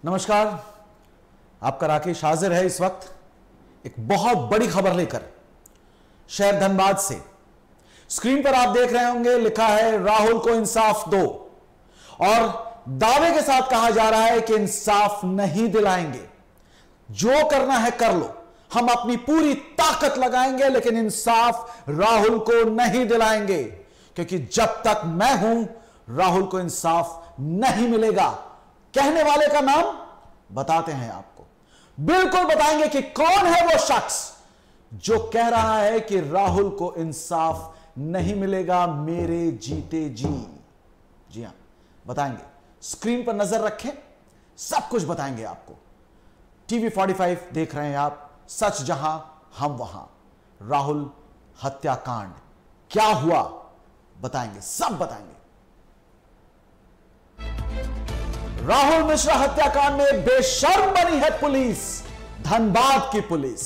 नमस्कार, आपका राकेश हाजिर है इस वक्त एक बहुत बड़ी खबर लेकर शहर धनबाद से। स्क्रीन पर आप देख रहे होंगे, लिखा है राहुल को इंसाफ दो और दावे के साथ कहा जा रहा है कि इंसाफ नहीं दिलाएंगे, जो करना है कर लो, हम अपनी पूरी ताकत लगाएंगे लेकिन इंसाफ राहुल को नहीं दिलाएंगे, क्योंकि जब तक मैं हूं राहुल को इंसाफ नहीं मिलेगा। कहने वाले का नाम बताते हैं आपको, बिल्कुल बताएंगे कि कौन है वो शख्स जो कह रहा है कि राहुल को इंसाफ नहीं मिलेगा मेरे जीते जी। जी हां, बताएंगे, स्क्रीन पर नजर रखें, सब कुछ बताएंगे आपको। टीवी 45 देख रहे हैं आप, सच जहां हम वहां। राहुल हत्याकांड क्या हुआ बताएंगे, सब बताएंगे। राहुल मिश्रा हत्याकांड में बेशर्म बनी है पुलिस, धनबाद की पुलिस।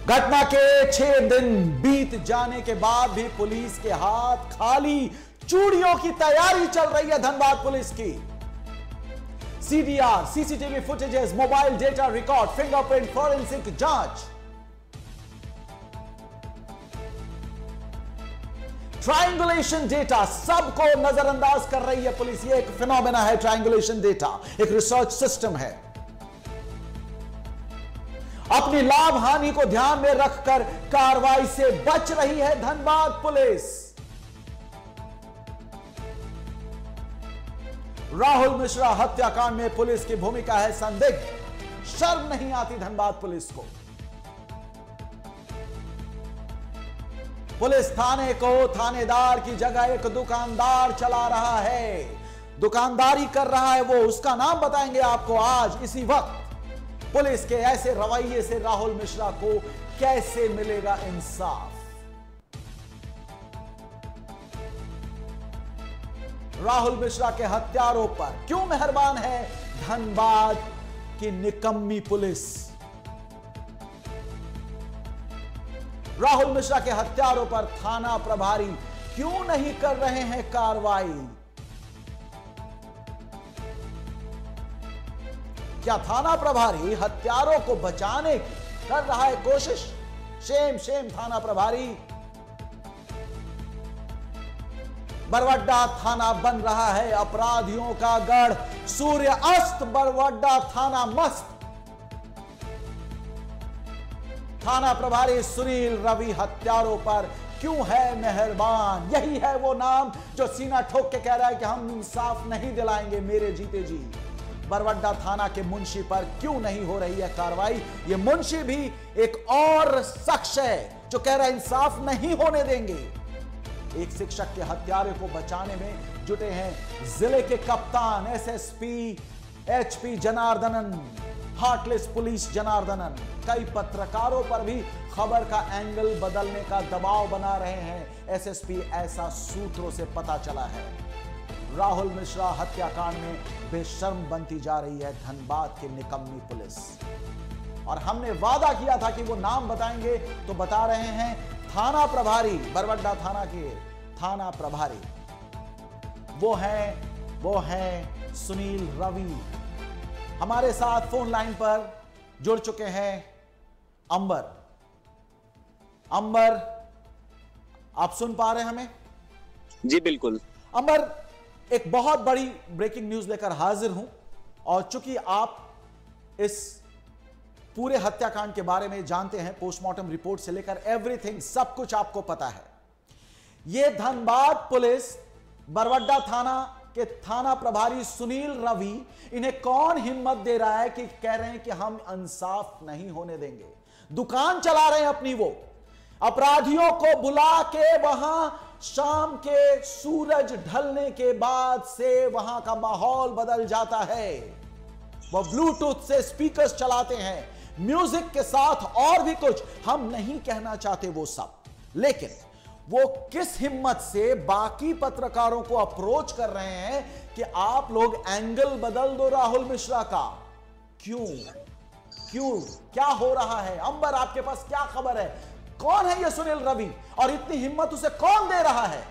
घटना के 6 दिन बीत जाने के बाद भी पुलिस के हाथ खाली, चूड़ियों की तैयारी चल रही है धनबाद पुलिस की। CDR, CCTV footages, mobile data record, fingerprint, forensic जांच, ट्रायंगुलेशन डेटा, सबको नजरअंदाज कर रही है पुलिस। ये एक फिनोमेना है, ट्रायंगुलेशन डेटा एक रिसर्च सिस्टम है। अपनी लाभ हानि को ध्यान में रखकर कार्रवाई से बच रही है धनबाद पुलिस। राहुल मिश्रा हत्याकांड में पुलिस की भूमिका है संदिग्ध। शर्म नहीं आती धनबाद पुलिस को। पुलिस थाने को थानेदार की जगह एक दुकानदार चला रहा है, दुकानदारी कर रहा है वो, उसका नाम बताएंगे आपको आज इसी वक्त। पुलिस के ऐसे रवैये से राहुल मिश्रा को कैसे मिलेगा इंसाफ? राहुल मिश्रा के हत्यारों पर क्यों मेहरबान है धनबाद की निकम्मी पुलिस? राहुल मिश्रा के हत्यारों पर थाना प्रभारी क्यों नहीं कर रहे हैं कार्रवाई? क्या थाना प्रभारी हत्यारों को बचाने की कर रहा है कोशिश? शेम शेम थाना प्रभारी। बरवड्डा थाना बन रहा है अपराधियों का गढ़, सूर्य अस्त बरवड्डा थाना मस्त। थाना प्रभारी सुनील रवि हत्यारों पर क्यों है मेहरबान? यही है वो नाम जो सीना ठोक के कह रहा है कि हम इंसाफ नहीं दिलाएंगे मेरे जीते जी। बरवड्डा थाना के मुंशी पर क्यों नहीं हो रही है कार्रवाई? ये मुंशी भी एक और शख्स है जो कह रहा है इंसाफ नहीं होने देंगे। एक शिक्षक के हत्यारे को बचाने में जुटे हैं जिले के कप्तान SSP H P Janardhanan, heartless police Janardhanan. कई पत्रकारों पर भी खबर का एंगल बदलने का दबाव बना रहे हैं एसएसपी, ऐसा सूत्रों से पता चला है। राहुल मिश्रा हत्याकांड में बेशर्म बनती जा रही है धनबाद की निकम्मी पुलिस। और हमने वादा किया था कि वो नाम बताएंगे, तो बता रहे हैं थाना प्रभारी, बरवड्डा थाना के थाना प्रभारी वो है सुनील रवि। हमारे साथ फोन लाइन पर जुड़ चुके हैं अंबर। अंबर, आप सुन पा रहे हैं हमें? जी बिल्कुल। अंबर, एक बहुत बड़ी ब्रेकिंग न्यूज लेकर हाजिर हूं, और चूंकि आप इस पूरे हत्याकांड के बारे में जानते हैं, पोस्टमार्टम रिपोर्ट से लेकर एवरीथिंग, सब कुछ आपको पता है। यह धनबाद पुलिस, बरवड्डा थाना के थाना प्रभारी सुनील रवि, इन्हें कौन हिम्मत दे रहा है कि कह रहे हैं कि हम इंसाफ नहीं होने देंगे? दुकान चला रहे हैं अपनी, वो अपराधियों को बुला के वहां शाम के सूरज ढलने के बाद से वहां का माहौल बदल जाता है। वो ब्लूटूथ से स्पीकर्स चलाते हैं, म्यूजिक के साथ और भी कुछ, हम नहीं कहना चाहते वो सब, लेकिन वो किस हिम्मत से बाकी पत्रकारों को अप्रोच कर रहे हैं कि आप लोग एंगल बदल दो राहुल मिश्रा का? क्यों क्या हो रहा है? अंबर, आपके पास क्या खबर है? कौन है ये सुनील रवि और इतनी हिम्मत उसे कौन दे रहा है?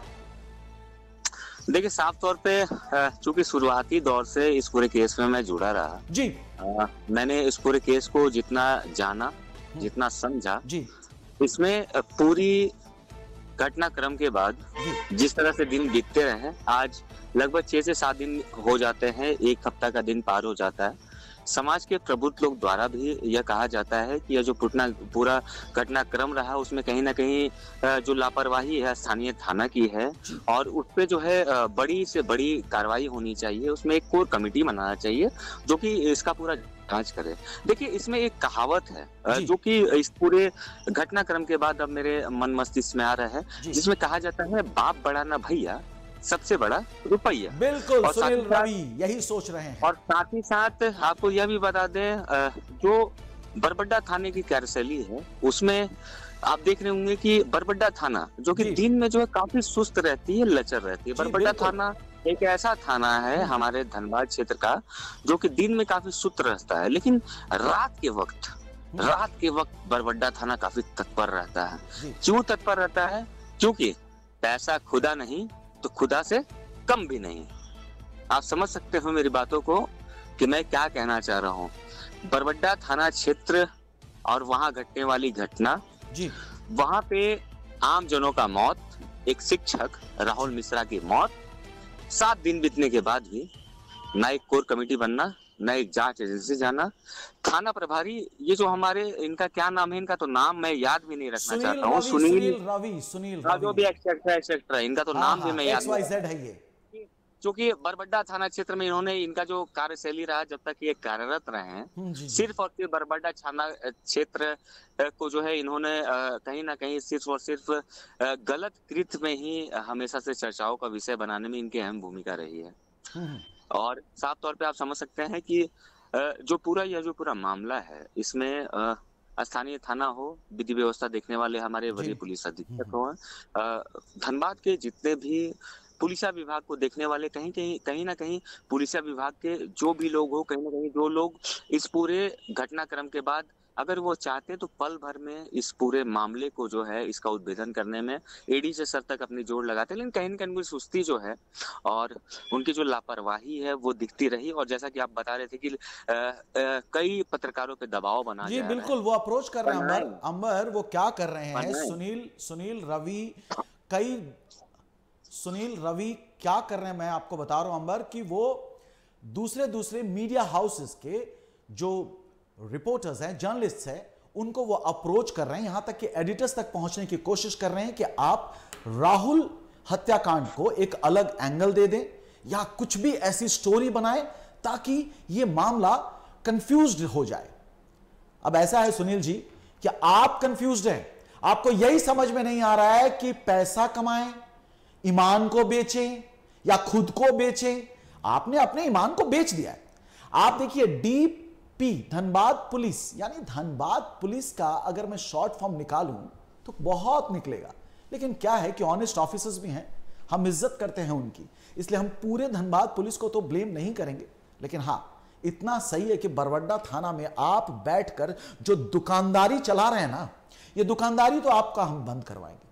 देखिए, साफ तौर पे चूंकि शुरुआती दौर से इस पूरे केस में मैं जुड़ा रहा जी। मैंने इस पूरे केस को जितना जाना, जितना समझा, जी। इसमें पूरी घटनाक्रम के बाद जिस तरह से दिन बीतते रहे, आज लगभग 6 से 7 दिन हो जाते हैं, 1 हफ्ता का दिन पार हो जाता है। समाज के प्रबुद्ध लोग द्वारा भी यह कहा जाता है कि यह जो पूरा घटनाक्रम रहा उसमें कहीं ना कहीं जो लापरवाही है स्थानीय थाना की है और उस पे जो है बड़ी से बड़ी कार्रवाई होनी चाहिए। उसमें एक कोर कमेटी बनाना चाहिए जो कि इसका पूरा जांच करे। देखिए, इसमें एक कहावत है जो कि इस पूरे घटनाक्रम के बाद अब मेरे मन मस्तिष्क में आ रहा है, जिसमें कहा जाता है बाप बड़ा ना भैया, सबसे बड़ा रुपया। बिल्कुल, सुनील रवि यही सोच रहे हैं। और साथ ही साथ आपको यह भी बता दें, जो बरबड्डा थाने की कार्यशैली है उसमें आप देख रहे होंगे कि बरबड्डा थाना जो कि दिन में जो है काफी सुस्त रहती है, लचर रहती है। बरबड्डा थाना एक ऐसा थाना है हमारे धनबाद क्षेत्र का जो कि दिन में काफी सुस्त रहता है, लेकिन रात के वक्त बरबड्डा थाना काफी तत्पर रहता है। क्यों तत्पर रहता है? क्योंकि पैसा खुदा नहीं तो खुदा से कम भी नहीं। आप समझ सकते हो मेरी बातों को कि मैं क्या कहना चाह रहा हूँ। बरबड्डा थाना क्षेत्र और वहां घटने वाली घटना जी, वहां पे आम जनों का मौत, एक शिक्षक राहुल मिश्रा की मौत, 7 दिन बीतने के बाद भी ना एक कोर कमेटी बनना, ना एक जांच एजेंसी जाना। थाना प्रभारी, ये जो हमारे, इनका क्या नाम है, इनका तो नाम मैं याद भी नहीं रखना चाहता हूँ, सुनील रवि, जो भी एक्सेट्रा, इनका तो नाम भी मैं याद नहीं है। क्योंकि बरबड्डा थाना क्षेत्र में इन्होंने, इनका जो कार्यशैली रहा जब तक ये कार्यरत रहे हैं, सिर्फ और सिर्फ बरबड्डा थाना क्षेत्र को जो है इन्होंने कहीं ना कहीं सिर्फ और सिर्फ गलत कृत्य में ही हमेशा से चर्चाओं का विषय बनाने में इनकी अहम भूमिका रही है। और साफ तौर पे आप समझ सकते हैं कि जो पूरा मामला है, इसमें स्थानीय थाना हो, विधि व्यवस्था देखने वाले हमारे वरीय पुलिस अधीक्षक हो, धनबाद के जितने भी पुलिसिया विभाग को देखने वाले, कहीं ना कहीं पुलिसिया विभाग के जो भी लोग हो, कहीं ना कहीं जो लोग इस पूरे घटनाक्रम के बाद अगर वो चाहते तो पल भर में इस पूरे मामले को जो है इसका उद्भेदन करने में एडी से सर तक अपनी जोर लगाते, लेकिन कहीं ना कहीं उनकी सुस्ती जो है और उनकी जो लापरवाही है वो दिखती रही। और जैसा कि आप बता रहे थे कि कई पत्रकारों पे दबाव बना जी, बिल्कुल वो अप्रोच कर रहे हैं। अंबर वो क्या कर रहे हैं, सुनील रवि क्या कर रहे हैं, मैं आपको बता रहा हूं अंबर, कि वो दूसरे मीडिया हाउसेस के जो रिपोर्टर्स हैं, जर्नलिस्ट्स हैं, उनको वो अप्रोच कर रहे हैं, यहां तक कि एडिटर्स तक पहुंचने की कोशिश कर रहे हैं कि आप राहुल हत्याकांड को एक अलग एंगल दे दें या कुछ भी ऐसी स्टोरी बनाएं ताकि ये मामला कंफ्यूज्ड हो जाए। अब ऐसा है सुनील जी कि आप कंफ्यूज्ड हैं, आपको यही समझ में नहीं आ रहा है कि पैसा कमाएं, ईमान को बेचें या खुद को बेचें। आपने अपने ईमान को बेच दिया है। आप देखिए, डीपी धनबाद पुलिस, यानी धनबाद पुलिस का अगर मैं शॉर्ट फॉर्म निकालूं तो बहुत निकलेगा, लेकिन क्या है कि ऑनेस्ट ऑफिसर्स भी हैं, हम इज्जत करते हैं उनकी, इसलिए हम पूरे धनबाद पुलिस को तो ब्लेम नहीं करेंगे। लेकिन हां, इतना सही है कि बरबड्डा थाना में आप बैठकर जो दुकानदारी चला रहे हैं ना, ये दुकानदारी तो आपका हम बंद करवाएंगे।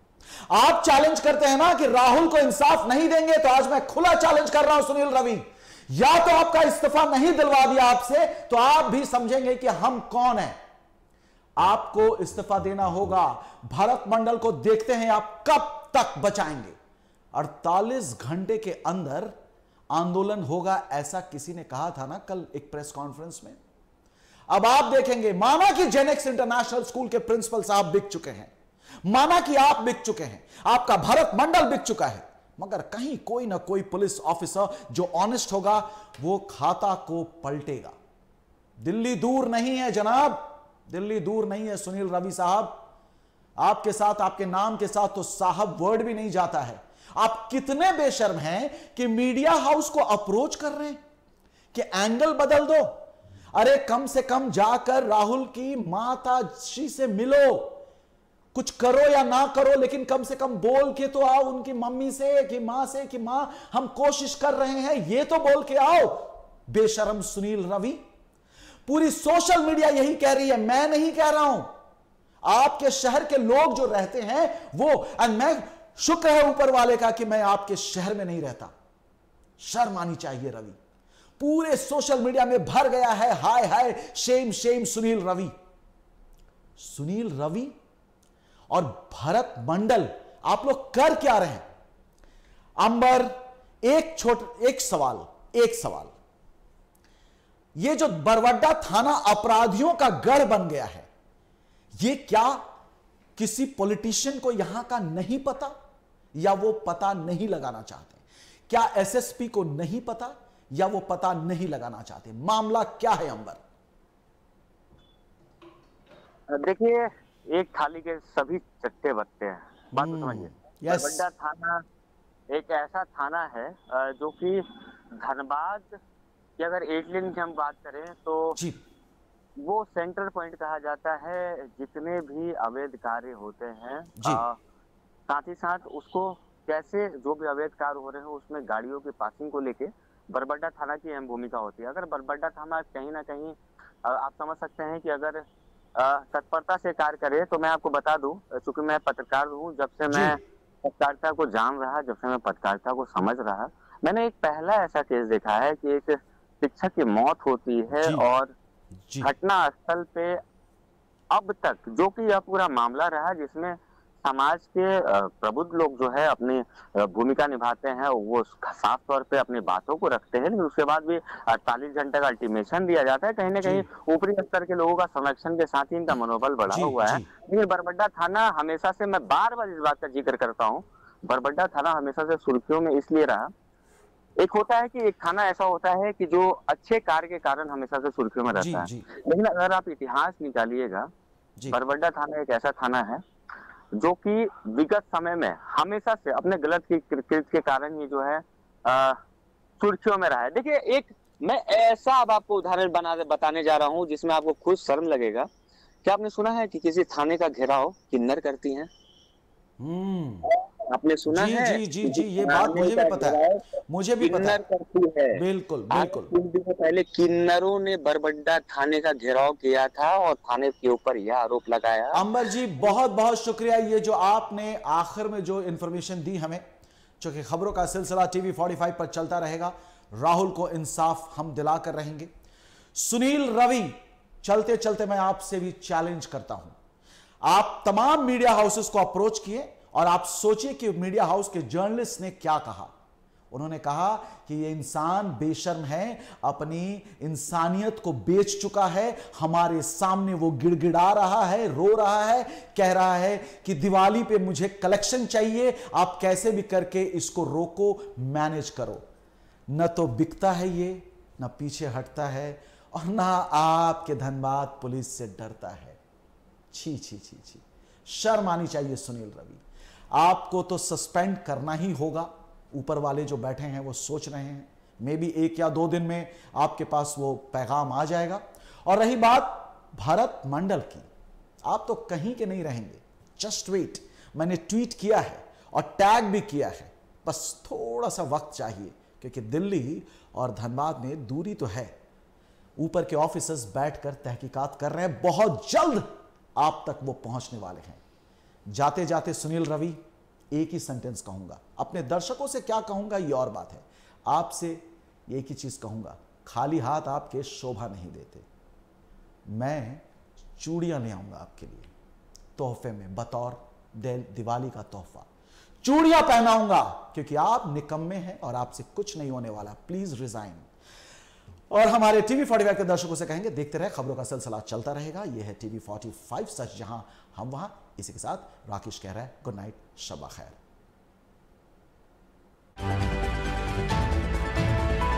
आप चैलेंज करते हैं ना कि राहुल को इंसाफ नहीं देंगे, तो आज मैं खुला चैलेंज कर रहा हूं सुनील रवि, या तो आपका इस्तीफा नहीं दिलवा दिया आपसे तो आप भी समझेंगे कि हम कौन हैं। आपको इस्तीफा देना होगा। भरत मंडल को देखते हैं आप कब तक बचाएंगे। 48 घंटे के अंदर आंदोलन होगा, ऐसा किसी ने कहा था ना कल एक प्रेस कॉन्फ्रेंस में। अब आप देखेंगे, माना कि जेनेक्स इंटरनेशनल स्कूल के प्रिंसिपल साहब बिक चुके हैं, माना कि आप बिक चुके हैं, आपका भरत मंडल बिक चुका है, मगर कहीं कोई ना कोई पुलिस ऑफिसर जो ऑनेस्ट होगा वो खाता को पलटेगा। दिल्ली दूर नहीं है जनाब, दिल्ली दूर नहीं है सुनील रवि साहब। आपके साथ, आपके नाम के साथ तो साहब वर्ड भी नहीं जाता है। आप कितने बेशर्म हैं कि मीडिया हाउस को अप्रोच कर रहे हैं कि एंगल बदल दो। अरे कम से कम जाकर राहुल की माता जी से मिलो, कुछ करो या ना करो, लेकिन कम से कम बोल के तो आओ उनकी मम्मी से कि मां से कि मां हम कोशिश कर रहे हैं, ये तो बोल के आओ। बेशर्म सुनील रवि। पूरी सोशल मीडिया यही कह रही है, मैं नहीं कह रहा हूं, आपके शहर के लोग जो रहते हैं वो, और मैं शुक्र है ऊपर वाले का कि मैं आपके शहर में नहीं रहता, शर्म आनी चाहिए रवि। पूरे सोशल मीडिया में भर गया है हाय हाय शेम शेम सुनील रवि। सुनील रवि और भरत मंडल, आप लोग कर क्या रहे हैं? अंबर, एक सवाल, ये जो बरवड्डा थाना अपराधियों का गढ़ बन गया है, ये क्या किसी पॉलिटिशियन को यहां का नहीं पता, या वो पता नहीं लगाना चाहते? क्या एसएसपी को नहीं पता, या वो पता नहीं लगाना चाहते? मामला क्या है अंबर? देखिए, एक थाली के सभी चट्टे बट्टे हैं, बात तो समझिए। बरबड्डा थाना एक ऐसा थाना है जो कि धनबाद की अगर 8 लेन की हम बात करें तो जी। वो सेंटर पॉइंट कहा जाता है जितने भी अवैध कार्य होते हैं। साथ ही साथ उसको कैसे जो भी अवैध कार्य हो रहे हैं उसमें गाड़ियों की पासिंग को लेके बरबड्डा थाना की अहम भूमिका होती है। अगर बरबड्डा थाना कहीं ना कहीं आप समझ सकते हैं कि अगर तत्परता से कार्य करे, तो मैं आपको बता दूं, चूंकि मैं पत्रकार हूँ, जब से मैं पत्रकारिता को जान रहा, जब से मैं पत्रकारिता को समझ रहा, मैंने एक पहला ऐसा केस देखा है कि एक शिक्षक की मौत होती है और घटना स्थल पे अब तक जो कि यह पूरा मामला रहा जिसमें समाज के प्रबुद्ध लोग जो है अपनी भूमिका निभाते हैं, वो साफ तौर पे अपनी बातों को रखते हैं, लेकिन उसके बाद भी 48 घंटे का अल्टीमेशन दिया जाता है। कहीं ना कहीं ऊपरी स्तर के लोगों का संरक्षण के साथ ही इनका मनोबल बढ़ा हुआ है। लेकिन बरबड्डा थाना हमेशा से, मैं बार बार इस बात का जिक्र करता हूँ, बरबड्डा थाना हमेशा से सुर्खियों में इसलिए रहा। एक होता है कि एक थाना ऐसा होता है कि जो अच्छे कार्य के कारण हमेशा से सुर्खियों में रहता है, लेकिन अगर आप इतिहास निकालिएगा, बरबड्डा थाना एक ऐसा थाना है जो कि विगत समय में हमेशा से अपने गलत कृत्य के कारण ये जो है सुर्खियों में रहा है। देखिए, एक मैं ऐसा अब आपको उदाहरण बताने जा रहा हूं जिसमें आपको खुद शर्म लगेगा। क्या आपने सुना है कि किसी थाने का घेराव किन्नर करती हैं? आपने सुना है? जी, ये बात मुझे भी पता है, मुझे भी पता है। करती है। बिल्कुल। कुछ दिनों पहले किन्नरों ने बरबड्डा थाने का घेराव किया था और थाने के ऊपर यह आरोप लगाया। अंबर जी, बहुत बहुत शुक्रिया, ये जो आपने आखिर में जो इंफॉर्मेशन दी हमें, क्योंकि खबरों का सिलसिला टीवी 45 पर चलता रहेगा। राहुल को इंसाफ हम दिलाकर रहेंगे। सुनील रवि, चलते चलते मैं आपसे भी चैलेंज करता हूं, आप तमाम मीडिया हाउसेस को अप्रोच किए और आप सोचिए कि मीडिया हाउस के जर्नलिस्ट ने क्या कहा। उन्होंने कहा कि ये इंसान बेशर्म है, अपनी इंसानियत को बेच चुका है, हमारे सामने वो गिड़गिड़ा रहा है, रो रहा है, कह रहा है कि दिवाली पे मुझे कलेक्शन चाहिए, आप कैसे भी करके इसको रोको, मैनेज करो। न तो बिकता है ये, न पीछे हटता है, और ना आपके धनबाद पुलिस से डरता है। छी छी छी छी, शर्म आनी चाहिए सुनील रवि। आपको तो सस्पेंड करना ही होगा। ऊपर वाले जो बैठे हैं वो सोच रहे हैं, मे बी 1 या 2 दिन में आपके पास वो पैगाम आ जाएगा। और रही बात भरत मंडल की, आप तो कहीं के नहीं रहेंगे, जस्ट वेट। मैंने ट्वीट किया है और टैग भी किया है, बस थोड़ा सा वक्त चाहिए, क्योंकि दिल्ली और धनबाद में दूरी तो है। ऊपर के ऑफिसर्स बैठकर तहकीकात कर रहे हैं, बहुत जल्द आप तक वो पहुंचने वाले हैं। जाते जाते सुनील रवि, एक ही सेंटेंस कहूंगा, अपने दर्शकों से क्या कहूंगा ये और बात है, आपसे एक ही चीज कहूंगा, खाली हाथ आपके शोभा नहीं देते। मैं चूड़ियां ले आऊंगा आपके लिए तोहफे में, बतौर दिवाली का तोहफा चूड़ियां पहनाऊंगा, क्योंकि आप निकम्मे हैं और आपसे कुछ नहीं होने वाला। Please resign. और हमारे टीवी 45 के दर्शकों से कहेंगे, देखते रहे, खबरों का सिलसिला चलता रहेगा। यह है टीवी 45 सच, जहां हम वहां। इसी के साथ राकेश कह रहा है गुड नाइट, शब्बा खैर।